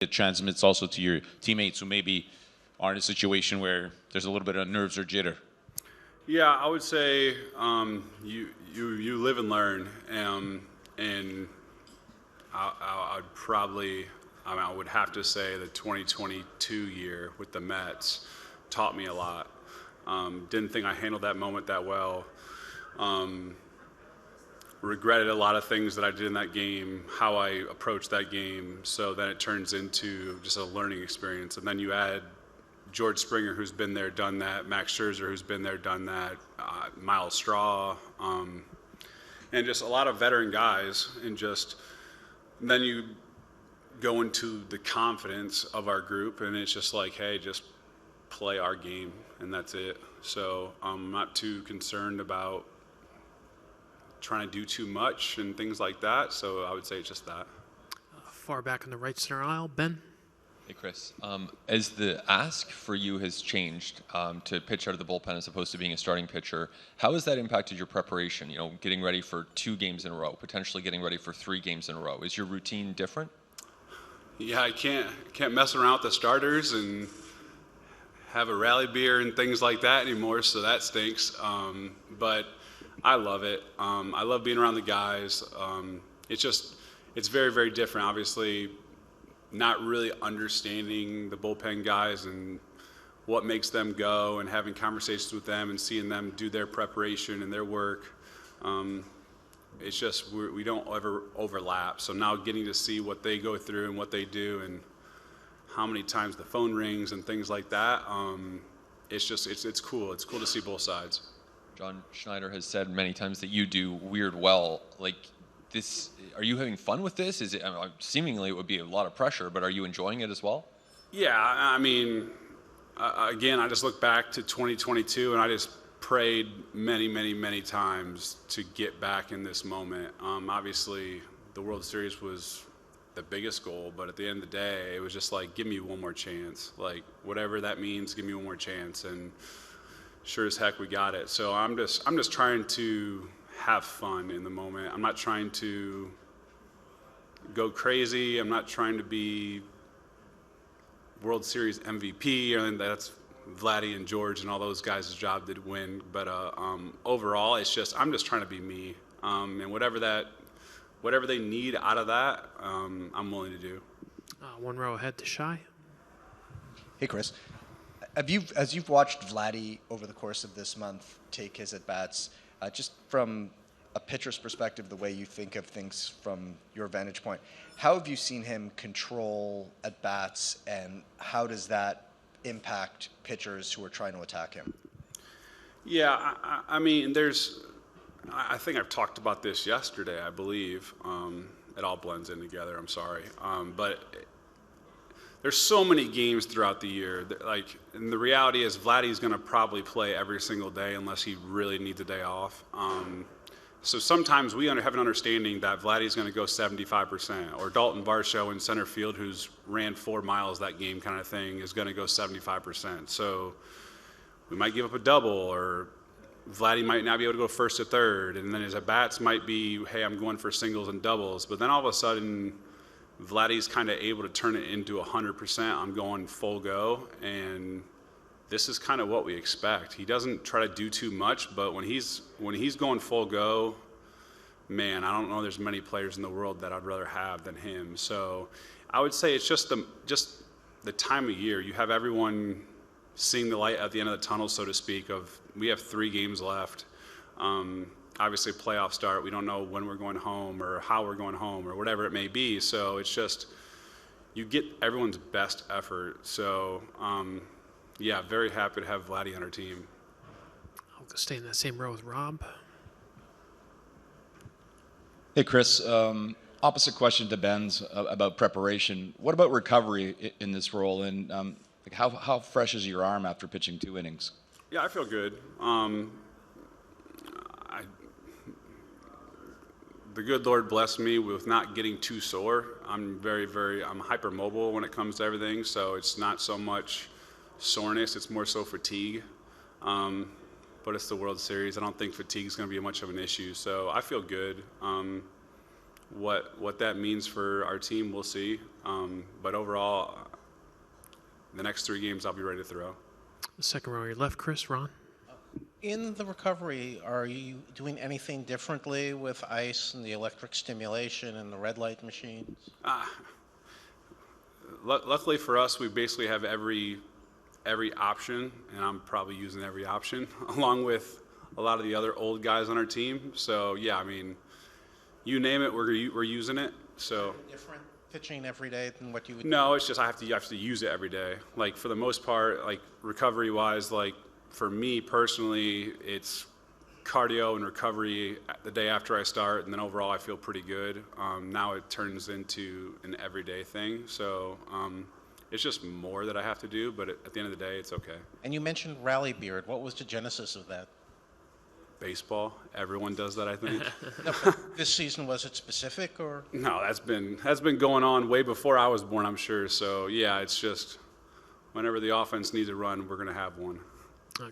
it transmits also to your teammates who maybe are in a situation where there's a little bit of nerves or jitter? Yeah, I would say you live and learn, and I'd probably I would have to say the 2022 year with the Mets taught me a lot. Didn't think I handled that moment that well. Regretted a lot of things that I did in that game, how I approached that game. So then it turns into just a learning experience. And then you add George Springer, who's been there, done that, Max Scherzer, who's been there, done that, Miles Straw, and just a lot of veteran guys. And just then you go into the confidence of our group, and it's just like, hey, just play our game, and that's it. So I'm not too concerned about trying to do too much and things like that. So I would say it's just that. Far back in the right center aisle, Ben. Hey, Chris. As the ask for you has changed to pitch out of the bullpen as opposed to being a starting pitcher, how has that impacted your preparation? You know, getting ready for 2 games in a row, potentially getting ready for 3 games in a row. Is your routine different? Yeah, I can't mess around with the starters and have a rally beer and things like that anymore, so that stinks. But I love it. I love being around the guys. It's very, very different. Obviously, not really understanding the bullpen guys and what makes them go, and having conversations with them and seeing them do their preparation and their work. It's just we don't ever overlap. So now getting to see what they go through and what they do and how many times the phone rings and things like that, it's cool. It's cool to see both sides. John Schneider has said many times that you do weird well. Like this, are you having fun with this? Is it? I mean, seemingly it would be a lot of pressure, but are you enjoying it as well? Yeah, I mean, again, I just look back to 2022, and I just prayed many, many, many times to get back in this moment. Obviously, the World Series was the biggest goal, but at the end of the day, it was just like, give me one more chance. Like, whatever that means, give me one more chance. And sure as heck, we got it. So I'm just trying to have fun in the moment. I'm not trying to go crazy. I'm not trying to be World Series MVP, and that's Vladdy and George and all those guys' job to win. But overall, I'm just trying to be me, and whatever they need out of that, I'm willing to do. One row ahead to Shy. Hey, Chris. As you've watched Vladdy over the course of this month take his at-bats, just from a pitcher's perspective, the way you think of things from your vantage point, how have you seen him control at-bats, and how does that impact pitchers who are trying to attack him? Yeah, I mean, I think I've talked about this yesterday, I believe. It all blends in together, I'm sorry. But there's so many games throughout the year. And the reality is Vladdy's going to probably play every single day unless he really needs a day off. So sometimes we have an understanding that Vladdy's going to go 75%, or Dalton Varsho in center field, who's ran 4 miles that game kind of thing, is going to go 75%. So we might give up a double, or Vladdy might not be able to go first to third, and then his at-bats might be, hey, I'm going for singles and doubles. But then all of a sudden, Vladdy's kind of able to turn it into 100%. I'm going full go, and this is kind of what we expect. He doesn't try to do too much, but when he's going full go, man, I don't know there's many players in the world that I'd rather have than him. So I would say it's just the time of year. You have everyone seeing the light at the end of the tunnel, so to speak, of we have 3 games left. Obviously, playoff start, we don't know when we're going home or how we're going home or whatever it may be. So it's just you get everyone's best effort. So, yeah, very happy to have Vladdy on our team. I'll stay in that same row with Rob. Hey, Chris. Opposite question to Ben's about preparation. What about recovery in this role? And how fresh is your arm after pitching 2 innings? Yeah, I feel good. The good Lord blessed me with not getting too sore. I'm I'm hypermobile when it comes to everything, so it's not so much soreness, it's more so fatigue. But it's the World Series. I don't think fatigue is going to be much of an issue, so I feel good. what that means for our team, we'll see. But overall, the next 3 games, I'll be ready to throw. The second row, your left, Chris. Ron. In the recovery, are you doing anything differently with ice and the electric stimulation and the red light machines? Luckily for us, we basically have every option, and I'm probably using every option, along with a lot of the other old guys on our team. So yeah, I mean, you name it, we're using it. So Different pitching every day than what you would no, it's just I have to use it every day. Like for the most part, like recovery-wise, like for me personally, it's cardio and recovery the day after I start, and then overall I feel pretty good. Now it turns into an everyday thing, so it's just more that I have to do, but at the end of the day, it's okay. And you mentioned Rally Beard. What was the genesis of that? Baseball, everyone does that, I think. No, but this season, was it specific or? No, that's been going on way before I was born, I'm sure. So yeah, it's just whenever the offense needs a run, we're gonna have one.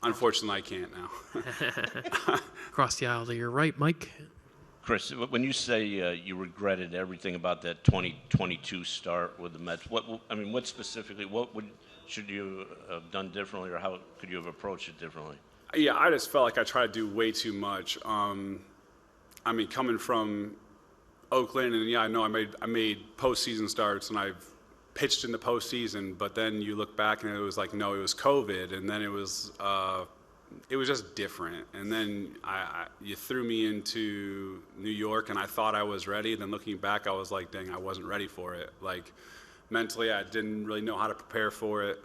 Unfortunately, I can't now. Across the aisle to your right, Mike. Chris, when you say you regretted everything about that 2022 start with the Mets, what specifically, should you have done differently, or how could you have approached it differently? Yeah, I just felt like I tried to do way too much. I mean, coming from Oakland, and yeah, I know I made postseason starts, and I've pitched in the postseason, but then you look back and it was like, no, it was COVID, and then it was just different. And then you threw me into New York, and I thought I was ready. Then looking back, I was like, dang, I wasn't ready for it. Like mentally, I didn't really know how to prepare for it.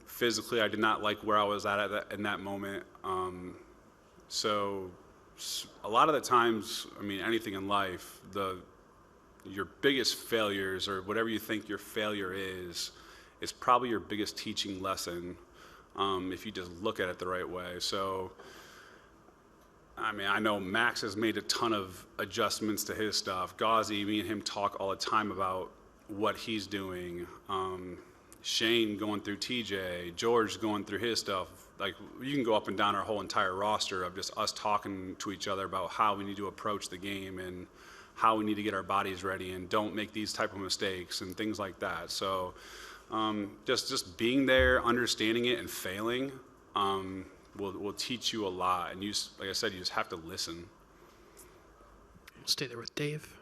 Physically, I did not like where I was at in that moment. So a lot of the times, I mean, anything in life, your biggest failures, or whatever you think your failure is probably your biggest teaching lesson, if you just look at it the right way. So, I mean, I know Max has made a ton of adjustments to his stuff. Gauzy, me and him talk all the time about what he's doing. Shane going through TJ, George going through his stuff. Like, you can go up and down our whole entire roster of just us talking to each other about how we need to approach the game and how we need to get our bodies ready and don't make these type of mistakes and things like that. So just being there, understanding it, and failing will teach you a lot. And like I said, you just have to listen. We'll stay there with Dave.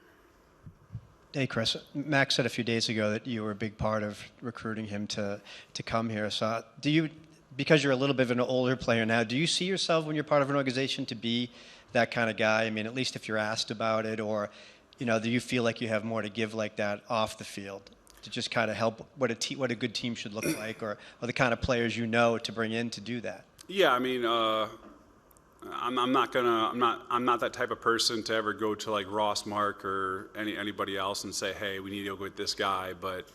Hey, Chris. Max said a few days ago that you were a big part of recruiting him to come here. So do you, because you're a little bit of an older player now, do you see yourself when you're part of an organization to be that kind of guy? I mean, at least if you're asked about it, or, you know, do you feel like you have more to give like that off the field to just kind of help what a good team should look like, or the kind of players you know to bring in to do that? Yeah, I mean, I'm not that type of person to ever go to like Ross, Mark, or anybody else and say, hey, we need to go get this guy. But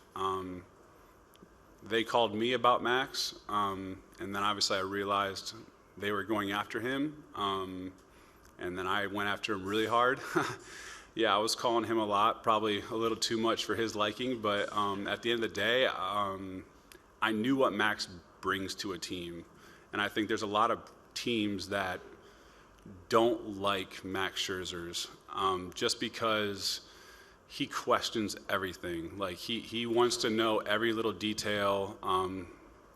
they called me about Max, and then obviously I realized they were going after him, and then I went after him really hard. Yeah, I was calling him a lot, probably a little too much for his liking, but at the end of the day, I knew what Max brings to a team, and I think there's a lot of teams that don't like Max Scherzer's just because he questions everything. Like he wants to know every little detail,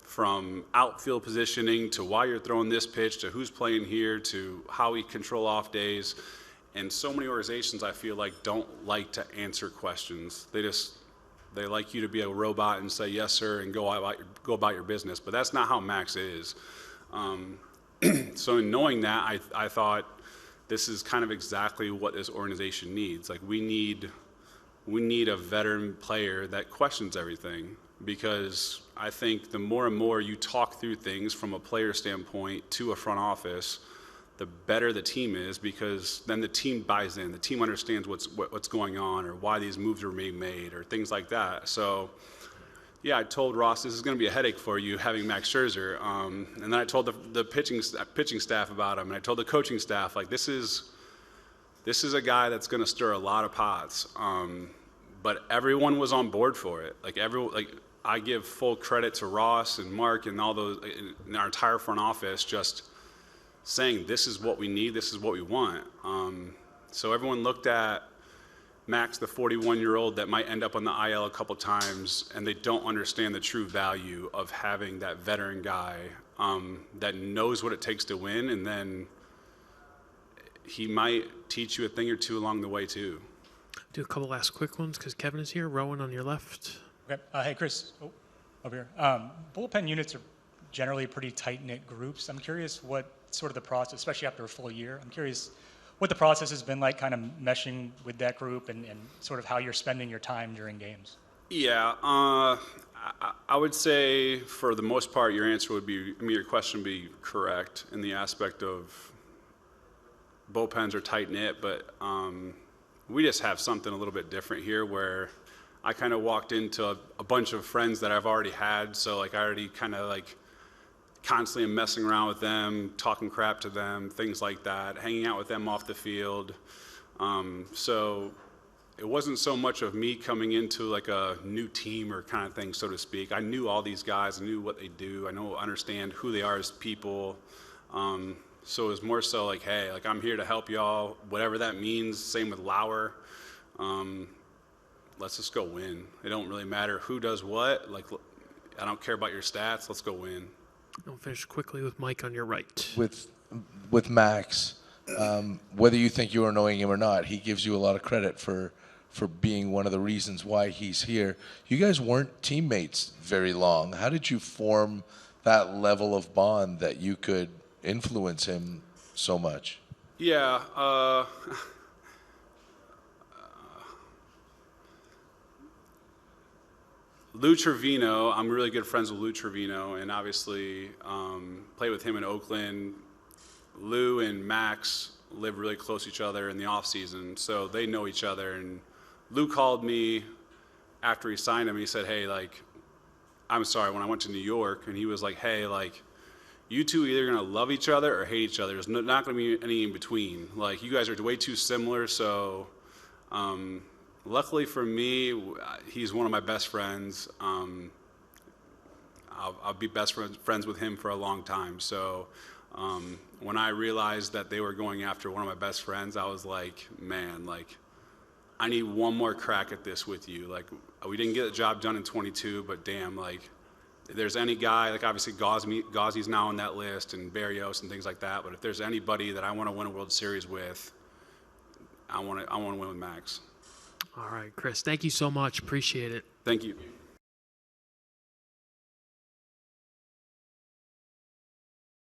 from outfield positioning to why you're throwing this pitch to who's playing here to how we control off days. And so many organizations, I feel like, don't like to answer questions. They like you to be a robot and say yes sir and go about your business. But that's not how Max is. So in knowing that, I thought this is kind of exactly what this organization needs. Like we need a veteran player that questions everything, because I think the more and more you talk through things from a player standpoint to a front office, the better the team is, because then the team buys in. The team understands what's going on, or why these moves are being made, or things like that. So yeah, I told Ross, this is going to be a headache for you having Max Scherzer. And then I told the pitching staff about him, and I told the coaching staff, like, this is a guy that's going to stir a lot of pots. But everyone was on board for it. Like I give full credit to Ross and Mark and all those in our entire front office, just saying this is what we need, this is what we want. So everyone looked at Max, the 41-year-old that might end up on the IL a couple times, and they don't understand the true value of having that veteran guy that knows what it takes to win, and then he might teach you a thing or two along the way too. Do a couple last quick ones because Kevin is here. Rowan on your left. Okay. Hey, Chris. Oh, over here. Bullpen units are generally pretty tight-knit groups. I'm curious what sort of the process, especially after a full year, I'm curious what the process has been like kind of meshing with that group and sort of how you're spending your time during games. Yeah, I would say for the most part, your answer would be, your question would be correct in the aspect of bullpens are tight-knit, but we just have something a little bit different here where I kind of walked into a bunch of friends that I've already had, so like I already kind of like constantly am messing around with them, talking crap to them, things like that, hanging out with them off the field. So it wasn't so much of me coming into like a new team or kind of thing, so to speak. I knew all these guys, I knew what they do, understand who they are as people. So it was more so like, hey, like I'm here to help y'all, whatever that means. Same with Lauer. Let's just go win. It don't really matter who does what. Like, I don't care about your stats. Let's go win. I'll finish quickly with Mike on your right. With Max, whether you think you are knowing him or not, he gives you a lot of credit for being one of the reasons why he's here. You guys weren't teammates very long. How did you form that level of bond that you could influence him so much? Yeah. Lou Trevino, I'm really good friends with Lou Trevino, and obviously played with him in Oakland. Lou and Max live really close to each other in the off season, so they know each other. And Lou called me after he signed him. He said, "Hey, like, I'm sorry." When I went to New York, and he was like, "Hey, like, you two are either gonna love each other or hate each other. There's not gonna be any in between. Like, you guys are way too similar." So. Luckily for me, he's one of my best friends. I'll be best friends with him for a long time. So when I realized that they were going after one of my best friends, I was like, man, like, I need one more crack at this with you. Like, we didn't get the job done in 22, but damn, like, if there's any guy, like obviously Gauzy's now on that list and Barrios and things like that, but if there's anybody that I want to win a World Series with, I want to win with Max. All right, Chris. Thank you so much. Appreciate it. Thank you.